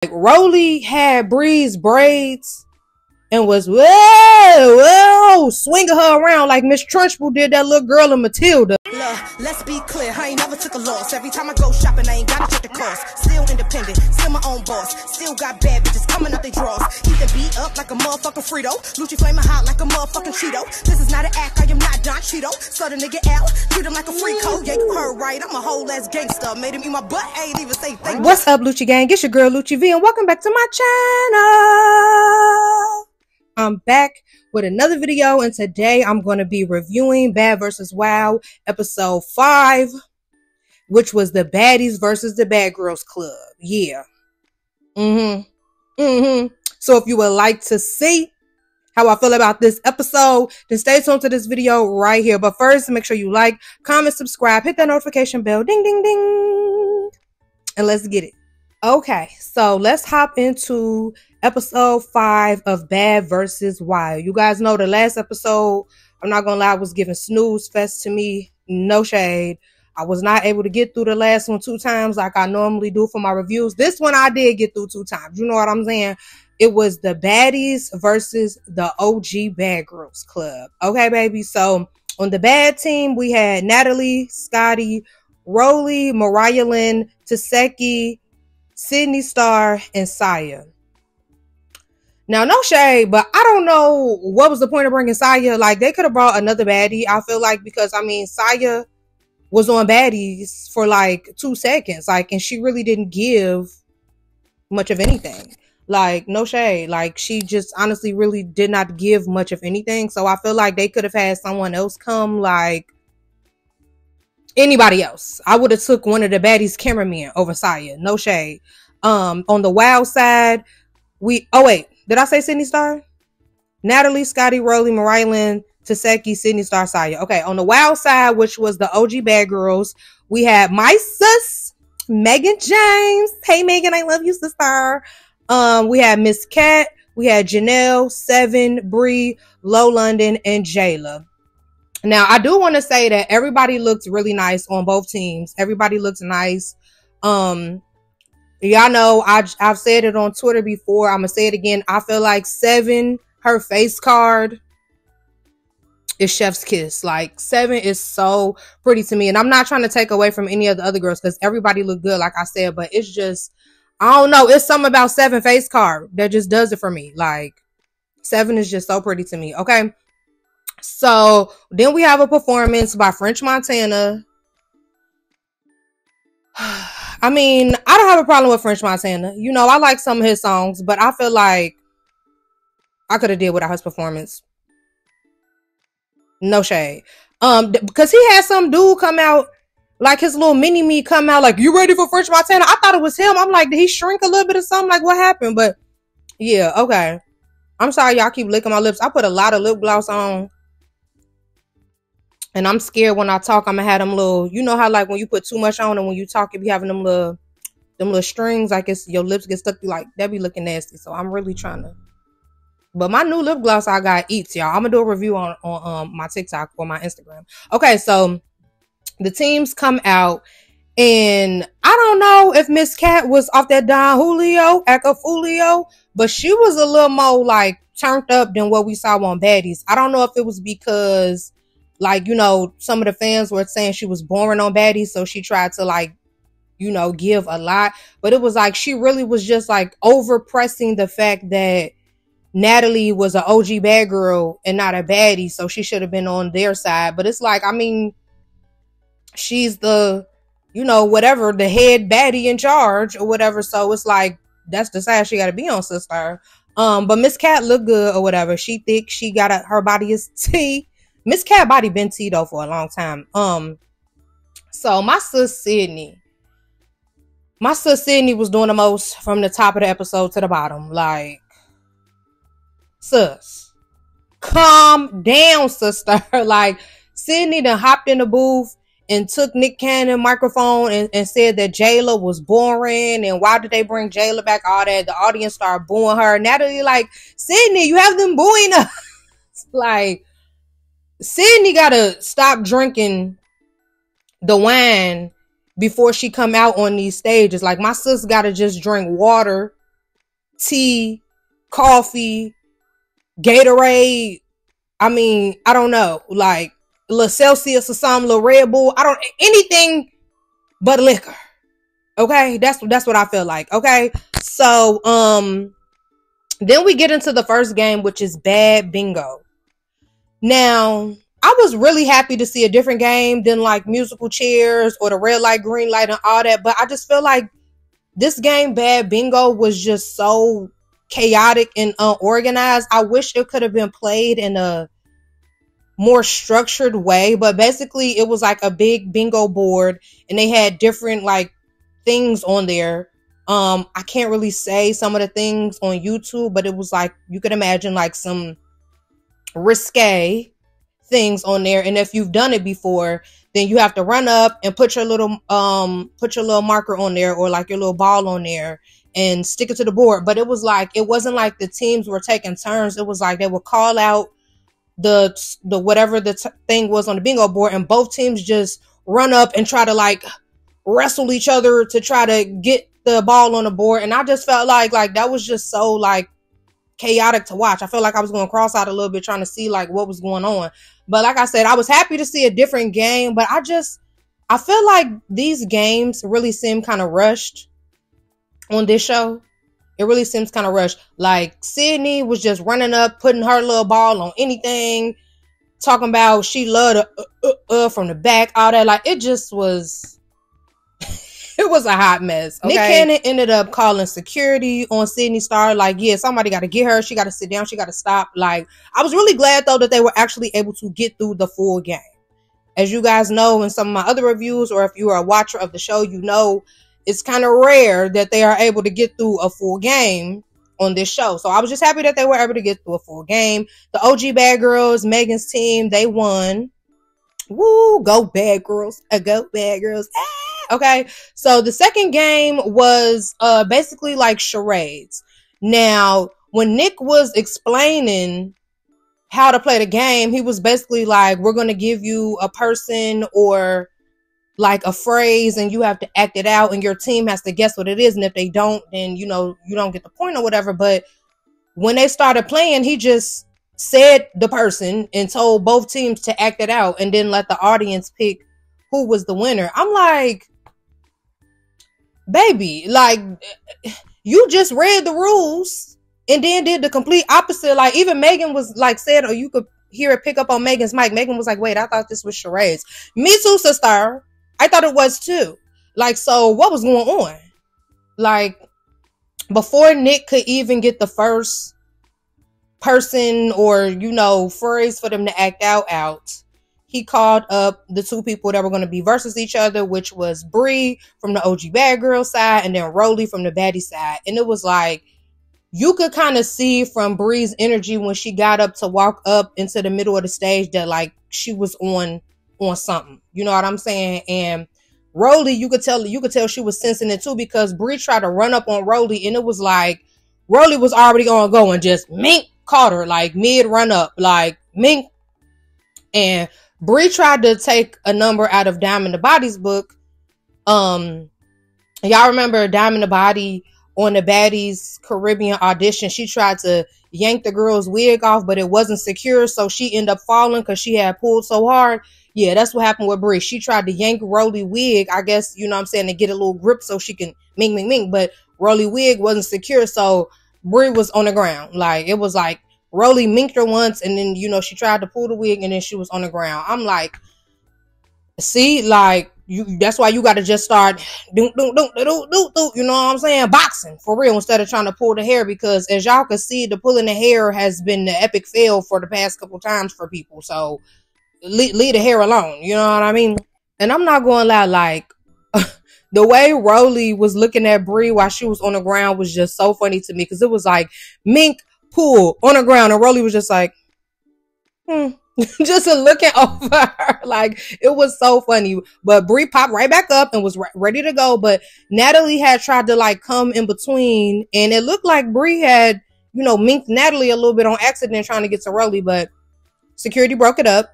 Like Rolly had Bree's braids and was whoa, swinging her around like Miss Trunchbull did that little girl in Matilda. Let's be clear, I ain't never took a loss. Every time I go shopping, I ain't gotta check the cost. Still independent, still my own boss. Still got bad bitches coming up they draws. Eat the beat up like a motherfucking Frito. Lucci flaming hot like a motherfucking Cheeto. This is not an act, I am not Don Cheeto. Slut a nigga out, treat him like a free code. Yeah, you heard right, I'm a whole ass gangster. Made him eat my butt, I ain't even say thank you. What's up, Lucci gang? It's your girl Lucci V, and welcome back to my channel. I'm back with another video, and today I'm going to be reviewing Bad vs. Wow episode 5, which was the Baddies versus the Bad Girls Club. Yeah. So if you would like to see how I feel about this episode, then stay tuned to this video right here. But first, make sure you like, comment, subscribe, hit that notification bell, ding, ding, ding, and let's get it. Okay, so let's hop into episode 5 of Bad vs. Wow. You guys know the last episode, I'm not gonna lie, was giving snooze fest to me. No shade. I was not able to get through the last one 2 times like I normally do for my reviews. This one I did get through 2 times. You know what I'm saying? It was the Baddies versus the OG Bad Girls Club. Okay, baby. So on the bad team, we had Natalie, Scotty, Rolly, Mariah Lynn, Taseki, Sydney Star, and Saya. Now, no shade, but I don't know what was the point of bringing Saya. Like, they could have brought another baddie, I feel like, because, I mean, Saya was on Baddies for, like, 2 seconds. Like, and she really didn't give much of anything. Like, no shade. Like, she just honestly really did not give much of anything. So, I feel like they could have had someone else come, like, anybody else. I would have took one of the Baddies cameramen over Saya. No shade. On the Wow side, did I say Sydney Star? Natalie, Scotty, Rolly, Mariah Lynn, Taseki, Sydney Star, Saya. Okay, on the Wow side, which was the OG Bad Girls, we had my sis, Megan James. Hey, Megan, I love you, sister. We had Miss Cat, we had Janelle, Seven, Bree, Low London, and Jayla. Now, I do want to say that everybody looked really nice on both teams. Everybody looks nice. Y'all know I've said it on Twitter before. I'm gonna say it again. I feel like Seven, her face card is chef's kiss. Like, Seven is so pretty to me, and I'm not trying to take away from any of the other girls because everybody looked good, like I said. But it's just, I don't know. It's something about Seven face card that just does it for me. Like, Seven is just so pretty to me. Okay. So then we have a performance by French Montana. I mean, I don't have a problem with French Montana. You know, I like some of his songs, but I feel like I could have did without his performance. No shade. Because he had some dude come out, like his little mini-me come out, like, you ready for French Montana? I thought it was him. I'm like, did he shrink a little bit or something? Like, what happened? But yeah, okay. I'm sorry, y'all keep licking my lips. I put a lot of lip gloss on. And I'm scared when I talk, I'm gonna have them little, you know how like when you put too much on and when you talk, you be having them little strings, like it's your lips get stuck, like that be looking nasty. So I'm really trying to. But my new lip gloss I got eats, y'all. I'm gonna do a review on my TikTok or my Instagram. Okay, so the teams come out, and I don't know if Miss Cat was off that Don Julio, Echo Fulio, but she was a little more like turned up than what we saw on Baddies. I don't know if it was because, like, you know, some of the fans were saying she was boring on Baddies, so she tried to, like, you know, give a lot. But it was like she really was just, like, over-pressing the fact that Natalie was an OG bad girl and not a baddie, so she should have been on their side. But it's like, I mean, she's the, you know, whatever, the head baddie in charge or whatever. So it's like, that's the side she got to be on, sister. But Miss Cat looked good or whatever. She thick. She got her body is T. Miss Cat body been T though for a long time. So my sis Sydney was doing the most from the top of the episode to the bottom. Like, sis, calm down, sister. Like, Sydney done hopped in the booth and took Nick Cannon microphone and said that Jayla was boring and why did they bring Jayla back, all that. The audience started booing her. Natalie like, Sydney, you have them booing us. Like, Sydney gotta stop drinking the wine before she come out on these stages. Like, my sis gotta just drink water tea, coffee, Gatorade. I mean, I don't know, like a little Celsius or something, a little Red Bull. I don't, anything but liquor. Okay, that's what I feel like. Okay, so then we get into the first game, which is Bad Bingo. Now, I was really happy to see a different game than like musical chairs or the red light, green light, and all that. But I just feel like this game, Bad Bingo, was just so chaotic and unorganized. I wish it could have been played in a more structured way. But basically, it was like a big bingo board, and they had different like things on there. I can't really say some of the things on YouTube, but it was like, you could imagine like some risque things on there. And if you've done it before, then you have to run up and put your little marker on there, or like your little ball on there, and stick it to the board. But it was like, it wasn't like the teams were taking turns. It was like they would call out the whatever the thing was on the bingo board, and both teams just run up and try to like wrestle each other to try to get the ball on the board. And I just felt like that was just so like chaotic to watch. I felt like I was going to cross out a little bit trying to see like what was going on. But like I said, I was happy to see a different game, but I feel like these games really seem kind of rushed on this show. It really seems kind of rushed. Like Sydney was just running up, putting her little ball on anything, talking about she loved from the back, all that. Like, it just was it was a hot mess. Okay? Nick Cannon ended up calling security on Sydney Star. Like, yeah, somebody got to get her. She got to sit down. She got to stop. Like, I was really glad, though, that they were actually able to get through the full game. As you guys know in some of my other reviews, or if you are a watcher of the show, you know it's kind of rare that they are able to get through a full game on this show. So I was just happy that they were able to get through a full game. The OG Bad Girls, Megan's team, they won. Woo, go Bad Girls. Go Bad Girls. Ah! Okay, so the second game was basically like charades. Now, when Nick was explaining how to play the game, he was basically like, we're going to give you a person or like a phrase, and you have to act it out, and your team has to guess what it is. And if they don't, then, you know, you don't get the point or whatever. But when they started playing, he just said the person and told both teams to act it out, and then let the audience pick who was the winner. I'm like, baby, like, you just read the rules and then did the complete opposite. Like, even Megan was like, said, or you could hear it pick up on Megan's mic. Megan was like, wait, I thought this was charades. Me too, sister. I thought it was too. Like, so what was going on? Like, before Nick could even get the first person or, you know, phrase for them to act out, he called up the two people that were going to be versus each other, which was Bree from the OG Bad Girl side and then Rolly from the Baddie side. And it was like, you could kind of see from Bree's energy when she got up to walk up into the middle of the stage that like she was on something. You know what I'm saying? And Rolly, you could tell she was sensing it too, because Bree tried to run up on Rolly, and it was like Rolly was already gonna go and just mink caught her like mid run up, like mink. And Bree tried to take a number out of Diamond the Body's book. Y'all remember Diamond the Body on the Baddies Caribbean audition? She tried to yank the girl's wig off, but it wasn't secure, so she ended up falling because she had pulled so hard. Yeah, that's what happened with Bree. She tried to yank Rolly wig, I guess, you know what I'm saying, to get a little grip so she can mink, but Rolly wig wasn't secure, so Bree was on the ground. Like, it was like Rolly minked her once, and then, you know, she tried to pull the wig, and then she was on the ground. I'm like, see, like, that's why you got to just start you know what I'm saying, boxing for real, instead of trying to pull the hair, because as y'all can see, the pulling the hair has been the epic fail for the past couple times for people. So leave the hair alone, you know what I mean? And I'm not going to lie, like, the way Rolly was looking at Bree while she was on the ground was just so funny to me, because it was like mink, pull on the ground, and Rolly was just like, just looking over her. Like, it was so funny. But Bree popped right back up and was ready to go, but Natalie had tried to like come in between, and it looked like Bree had, you know, minked Natalie a little bit on accident trying to get to Rolly, but security broke it up,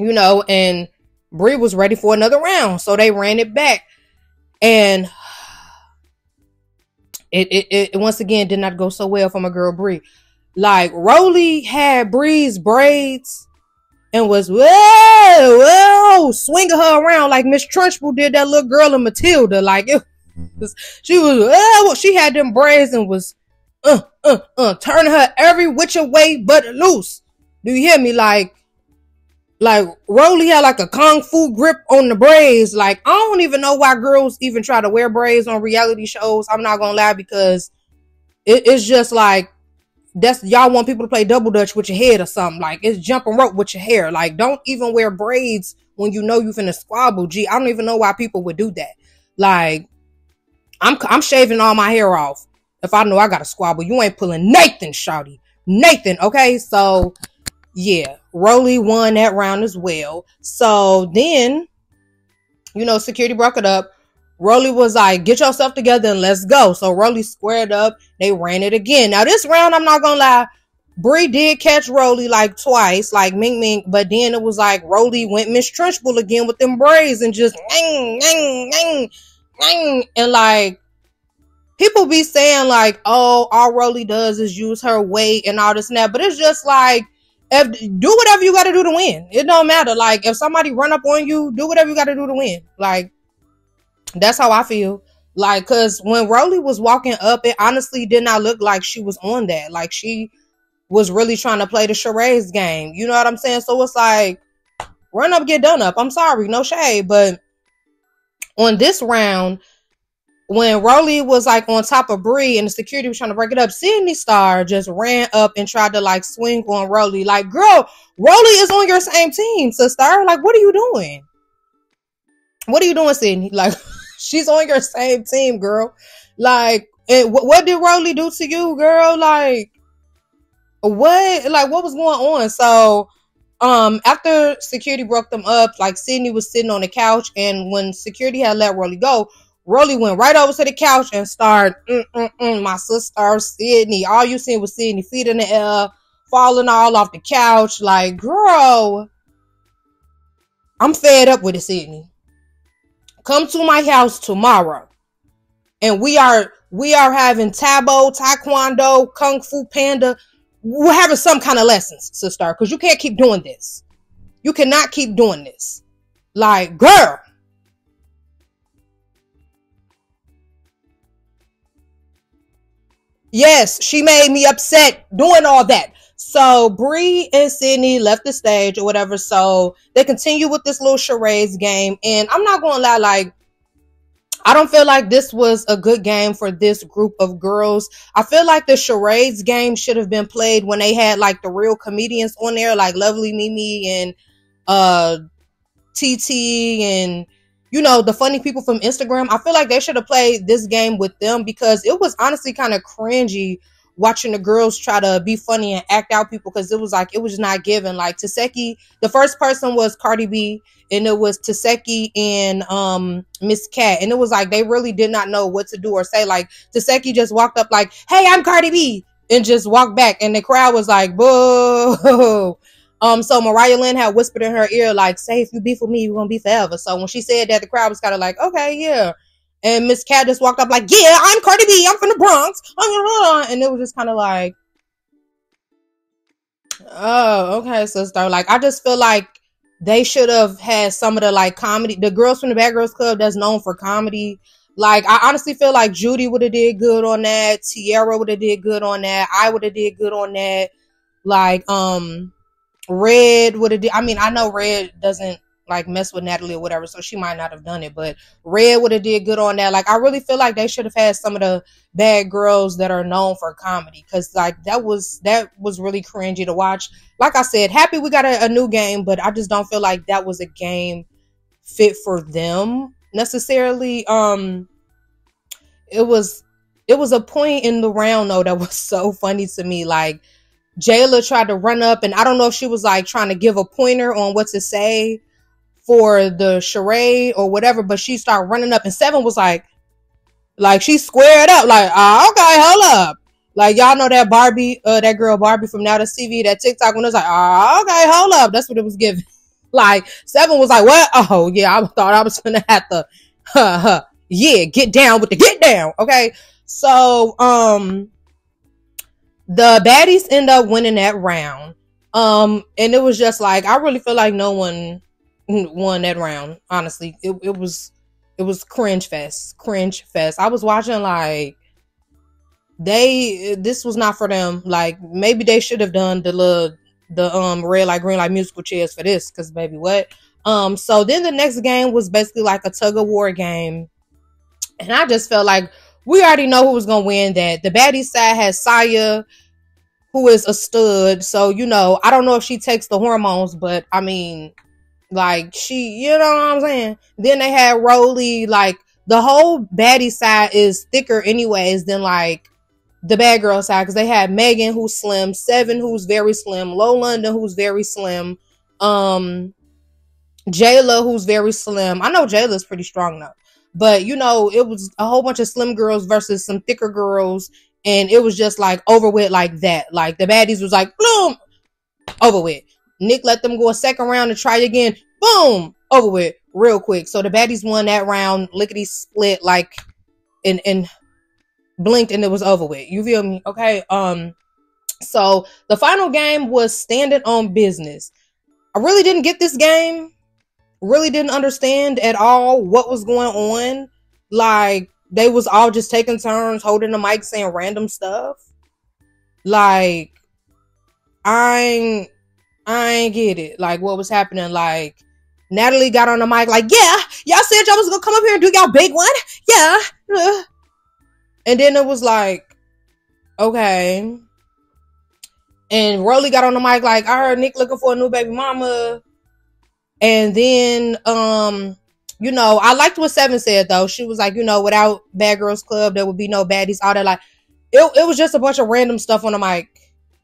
you know, and Bree was ready for another round, so they ran it back. And it once again did not go so well for my girl Bree. Like, Rolly had Bree's braids and was swinging her around like Miss Trunchbull did that little girl in Matilda. Like, she had them braids and was turning her every which way but loose. Do you hear me? Like Rolly had like a kung fu grip on the braids. Like, I don't even know why girls even try to wear braids on reality shows. I'm not gonna lie, because it's just like, that's, y'all want people to play double dutch with your head or something. Like, it's jumping rope with your hair. Like, don't even wear braids when you know you finna squabble. Gee, I don't even know why people would do that. Like, I'm shaving all my hair off if I know I got a squabble. You ain't pulling Nathan, shawty. Nathan, okay? So, yeah, Rolly won that round as well. So then, security broke it up. Rolly was like, get yourself together and let's go. So Rolly squared up. They ran it again. Now this round, I'm not gonna lie, Bree did catch Rolly like twice, like mink mink, but then it was like Rolly went Miss Trunchbull again with them braids and just and like, people be saying like, oh, all Rolly does is use her weight and all this and that, but it's just like, do whatever you gotta do to win. It don't matter. Like, if somebody run up on you, do whatever you gotta do to win. Like, that's how I feel. Like, cause when Rolly was walking up, it honestly did not look like she was on that. Like, she was really trying to play the charades game. You know what I'm saying? So it's like, run up, get done up. I'm sorry, no shade. But on this round, when Rolly was like on top of Bree and the security was trying to break it up, Sydney Star just ran up and tried to like swing on Rolly. Like, girl, Rolly is on your same team, sister. Like, what are you doing? What are you doing, Sydney? Like, she's on your same team, girl. Like, what did Rolly do to you, girl? Like, what? Like, what was going on? So, after security broke them up, like, Sydney was sitting on the couch, and when security had let Rolly go, Rolly went right over to the couch and started, my sister, Sydney. All you seen was Sydney, feet in the air, falling all off the couch. Like, girl, I'm fed up with it, Sydney. Come to my house tomorrow, and we are having Tabo, Taekwondo, Kung Fu Panda. We're having some kind of lessons, sister, because you can't keep doing this. You cannot keep doing this. Like, girl. Yes, she made me upset doing all that. So Bree and Sydney left the stage or whatever. So they continue with this little charades game. And I'm not going to lie, like, I don't feel like this was a good game for this group of girls. I feel like the charades game should have been played when they had like the real comedians on there, like Lovely Mimi and TT and, the funny people from Instagram. I feel like they should have played this game with them, because it was honestly kind of cringy watching the girls try to be funny and act out people, because it was not given. Like, Taseki, the first person was Cardi B, and it was Taseki and Miss Cat, and it was like they really did not know what to do or say. Like, Taseki just walked up like, hey, I'm Cardi B, and just walked back, and the crowd was like, boo. So Mariah Lynn had whispered in her ear, like, say if you beef with me, we're gonna be forever. So when she said that, the crowd was kind of like, okay, yeah. And Miss Cat just walked up like, yeah, I'm Cardi B, I'm from the Bronx. And it was just kind of like, oh, okay, sister. Like, I just feel like they should have had some of the, like, comedy. The girls from the Bad Girls Club that's known for comedy. Like, I honestly feel like Judy would have did good on that. Tierra would have did good on that. I would have did good on that. Like, Red would have did. I mean, I know Red doesn't like mess with Natalie or whatever, so she might not have done it, but Red would have did good on that. Like, I really feel like they should have had some of the bad girls that are known for comedy, because like that was really cringy to watch. Like I said, happy we got a new game, but I just don't feel like that was a game fit for them necessarily. It was a point in the round though that was so funny to me. Like, Jayla tried to run up, and I don't know if she was like trying to give a pointer on what to say for the charade or whatever, but she started running up, and Seven was like she squared up, like, oh, okay, hold up. Like, y'all know that Barbie, that girl Barbie from Now That's TV, that TikTok one was like, oh, okay, hold up. That's what it was giving. Like, Seven was like, what? Oh, yeah, I thought I was gonna have to, yeah, get down with the get down, okay? So, the baddies end up winning that round. And it was just like, I really feel like no one won that round. Honestly, it was cringe fest. I was watching like this was not for them. Like maybe they should have done the red light green light musical chairs for this, because baby what. So then the next game was basically like a tug of war game, and I just felt like we already know who was gonna win that. The baddie side has Saya, who is a stud. So, you know, I don't know if she takes the hormones, but I mean, like, she, you know what I'm saying? Then they had Rolly. Like, the whole baddie side is thicker anyways than, like, the bad girl side, because they had Megan, who's slim, Seven, who's very slim, Low London, who's very slim, Jayla, who's very slim. I know Jayla's pretty strong, though. But, you know, it was a whole bunch of slim girls versus some thicker girls. And it was just like over with like that. Like the baddies was like, boom, over with. Nick let them go a second round to try again. Boom, over with real quick. So the baddies won that round, lickety split, like and blinked and it was over with. You feel me? Okay. So the final game was Standing on Business. I really didn't get this game. Really didn't understand at all what was going on. Like, they was all just taking turns holding the mic saying random stuff. Like, I ain't get it. Like, what was happening? Like, Natalie got on the mic like, yeah, y'all said y'all was gonna come up here and do y'all big one. Yeah. And then it was like, okay. And Rolly got on the mic like, I heard Nick looking for a new baby mama. And then, you know, I liked what Seven said, though. She was like, you know, without Bad Girls Club, there would be no baddies. All that, like, it was just a bunch of random stuff on the mic.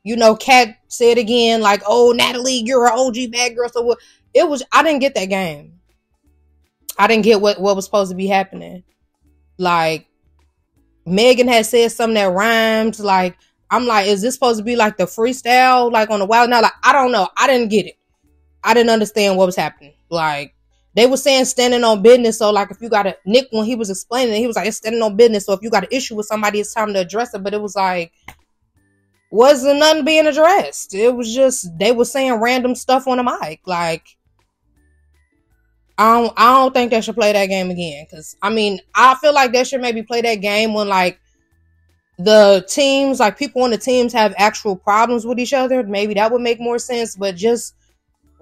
You know, Kat said again, like, oh, Natalie, you're an OG bad girl. So what? It was, I didn't get that game. I didn't get what was supposed to be happening. Like, Megan had said something that rhymed. Like, I'm like, is this supposed to be like the freestyle, like on the wild? Now, like, I don't know. I didn't get it. I didn't understand what was happening. Like, they were saying standing on business. So, like, if you got Nick, when he was explaining it, he was like, it's standing on business. So, if you got an issue with somebody, it's time to address it. But it was like, wasn't nothing being addressed. It was just, they were saying random stuff on the mic. Like, I don't think they should play that game again. Because, I mean, I feel like they should maybe play that game when, like, the teams, like, people on the teams have actual problems with each other. Maybe that would make more sense. But just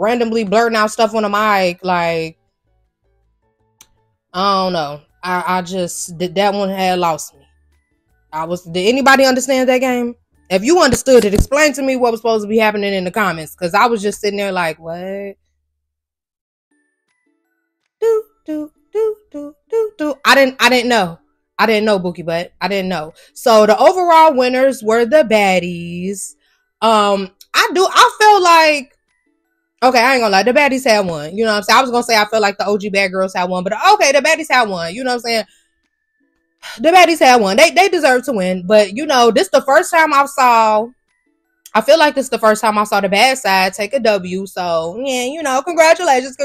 randomly blurting out stuff on the mic, like, I don't know. I just, that one had lost me. Did anybody understand that game? If you understood it, explain to me what was supposed to be happening in the comments, because I was just sitting there like, what? I didn't know. I didn't know, Bookie Butt. I didn't know. So the overall winners were the baddies. I felt like, okay, I ain't gonna lie, the baddies had one. You know what I'm saying? I was gonna say I felt like the OG bad girls had one, but okay, the baddies had one. You know what I'm saying? The baddies had one. They deserve to win. But, you know, this the first time I feel like this is the first time I saw the bad side take a W. So, yeah, you know, congratulations,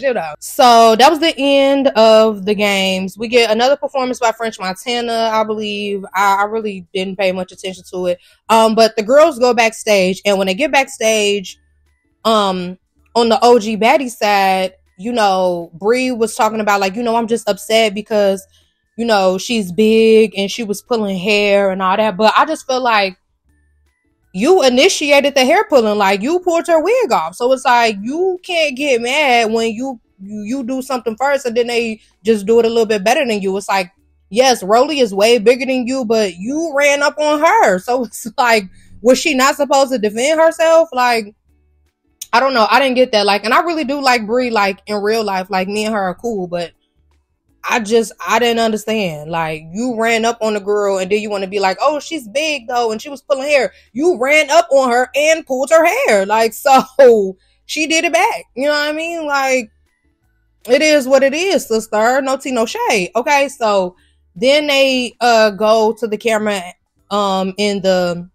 you know. So, that was the end of the games. We get another performance by French Montana, I believe. I really didn't pay much attention to it. But the girls go backstage, and when they get backstage, on the OG baddie side, you know, Bree was talking about, like, you know, I'm just upset because, you know, she's big and she was pulling hair and all that. But I just feel like you initiated the hair pulling, like you pulled her wig off. So it's like, you can't get mad when you do something first and then they just do it a little bit better than you. It's like, yes, Rolly is way bigger than you, but you ran up on her. So it's like, was she not supposed to defend herself? Like, I don't know. I didn't get that. Like, and I really do like Bree, like in real life, like me and her are cool, but I didn't understand. Like, you ran up on the girl and then you want to be like, oh, she's big though, and she was pulling hair. You ran up on her and pulled her hair. Like, so she did it back. You know what I mean? Like, it is what it is, sister. No tea, no shade. Okay, so then they go to the camera in the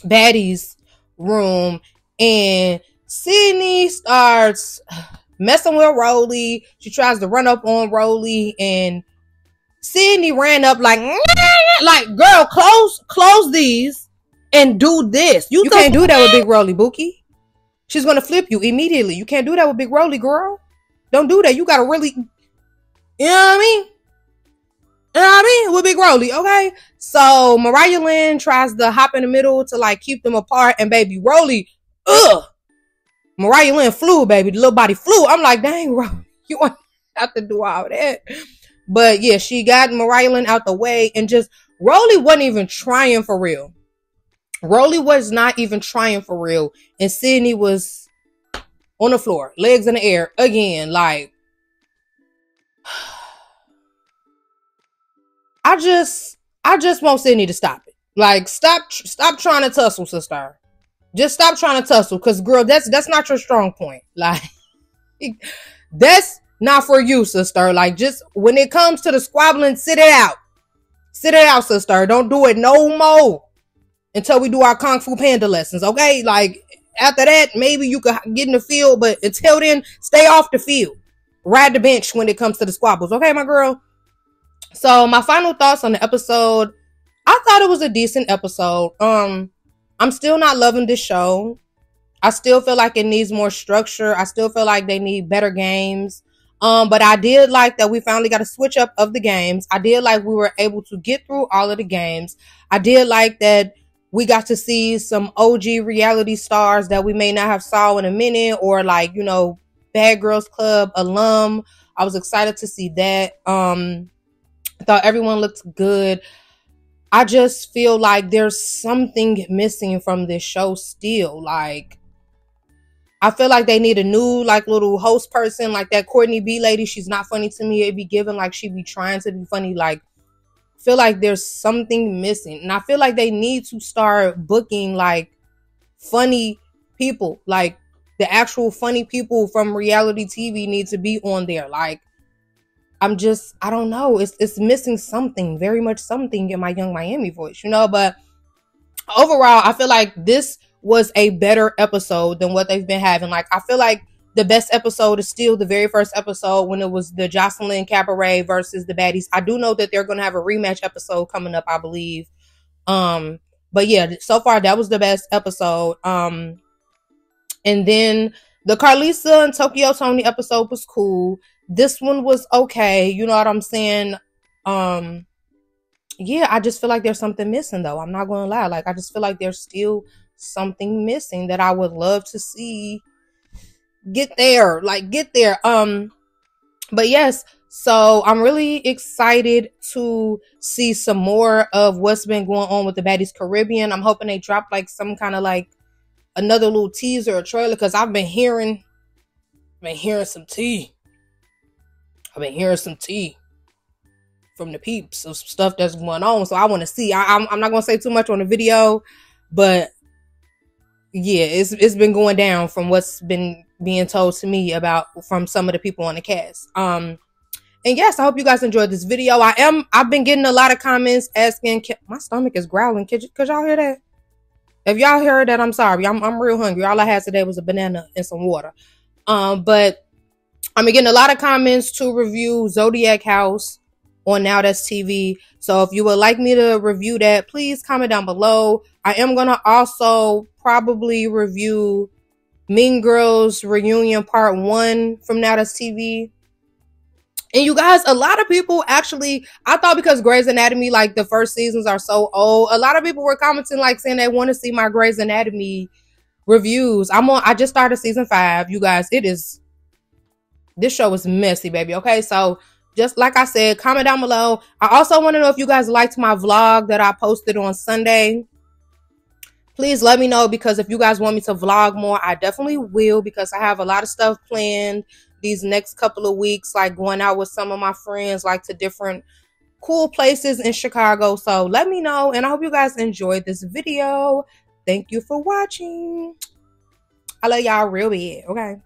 baddies room, and Sydney starts messing with Rolly. She tries to run up on Rolly, and Sydney ran up like girl, close these and do this. You can't do that with Big Rolly, Bookie. She's gonna flip you immediately. You can't do that with Big Rolly, girl. Don't do that. You gotta really, you know what I mean? You know what I mean? With Big Rolly, okay? So Mariah Lynn tries to hop in the middle to like keep them apart, and baby Rolly, Mariah Lynn flew, baby. The little body flew. I'm like, dang, Rolly, you want have to do all that. But yeah, she got Mariah Lynn out the way, and just Rolly wasn't even trying for real. Rolly was not even trying for real. And Sydney was on the floor, legs in the air again. Like, I just want Sydney to stop it. Like, stop trying to tussle, sister. Just stop trying to tussle, because girl, that's not your strong point. Like, that's not for you, sister. Like, just when it comes to the squabbling, sit it out. Sit it out, sister. Don't do it no more until we do our Kung Fu Panda lessons, okay? Like, after that, maybe you could get in the field, but until then, stay off the field. Ride the bench when it comes to the squabbles, okay, my girl? So, my final thoughts on the episode, I thought it was a decent episode. I'm still not loving this show. I still feel like it needs more structure. I still feel like they need better games. But I did like that we finally got a switch up of the games. I did like we were able to get through all of the games. I did like that we got to see some OG reality stars that we may not have saw in a minute, or like, you know, Bad Girls Club alum. I was excited to see that. I thought everyone looked good. I just feel like there's something missing from this show still. Like, I feel like they need a new, like, little host person, like that Courtney B lady. She's not funny to me. It be given like she be trying to be funny. Like, feel like there's something missing. And I feel like they need to start booking, like, funny people. Like, the actual funny people from reality TV need to be on there. Like, I don't know. It's missing something, very much something in my Young Miami voice, you know? But overall, I feel like this was a better episode than what they've been having. Like, I feel like the best episode is still the very first episode when it was the Jocelyn Cabaret versus the Baddies. I do know that they're going to have a rematch episode coming up, I believe. But yeah, so far that was the best episode. And then the Carlisa and Tokyo Tony episode was cool. This one was okay. You know what I'm saying? Yeah, I just feel like there's something missing, though. I'm not going to lie. Like, I just feel like there's still something missing that I would love to see get there. Like, get there. But yes, so I'm really excited to see some more of what's been going on with the Baddies Caribbean. I'm hoping they drop like some kind of like another little teaser or trailer, because I've been hearing some tea. I've been hearing some tea from the peeps of stuff that's going on. So I want to see. I'm not going to say too much on the video, but yeah, it's been going down from what's been being told to me about from some of the people on the cast. And yes, I hope you guys enjoyed this video. I've been getting a lot of comments asking, my stomach is growling. Could y'all hear that? If y'all heard that, I'm sorry. I'm real hungry. All I had today was a banana and some water. But I'm getting a lot of comments to review Zodiac House on Now That's TV. So if you would like me to review that, please comment down below. I am going to also probably review Mean Girls Reunion Part 1 from Now That's TV. And you guys, a lot of people actually, I thought because Grey's Anatomy, like the first seasons are so old, a lot of people were commenting like saying they want to see my Grey's Anatomy reviews. I just started season 5. You guys, this show is messy, baby. Okay, so just like I said, comment down below. I also want to know if you guys liked my vlog that I posted on Sunday. Please let me know, because if you guys want me to vlog more, I definitely will, because I have a lot of stuff planned these next couple of weeks, like going out with some of my friends, like to different cool places in Chicago. So let me know, and I hope you guys enjoyed this video. Thank you for watching. I love y'all real bad. Okay.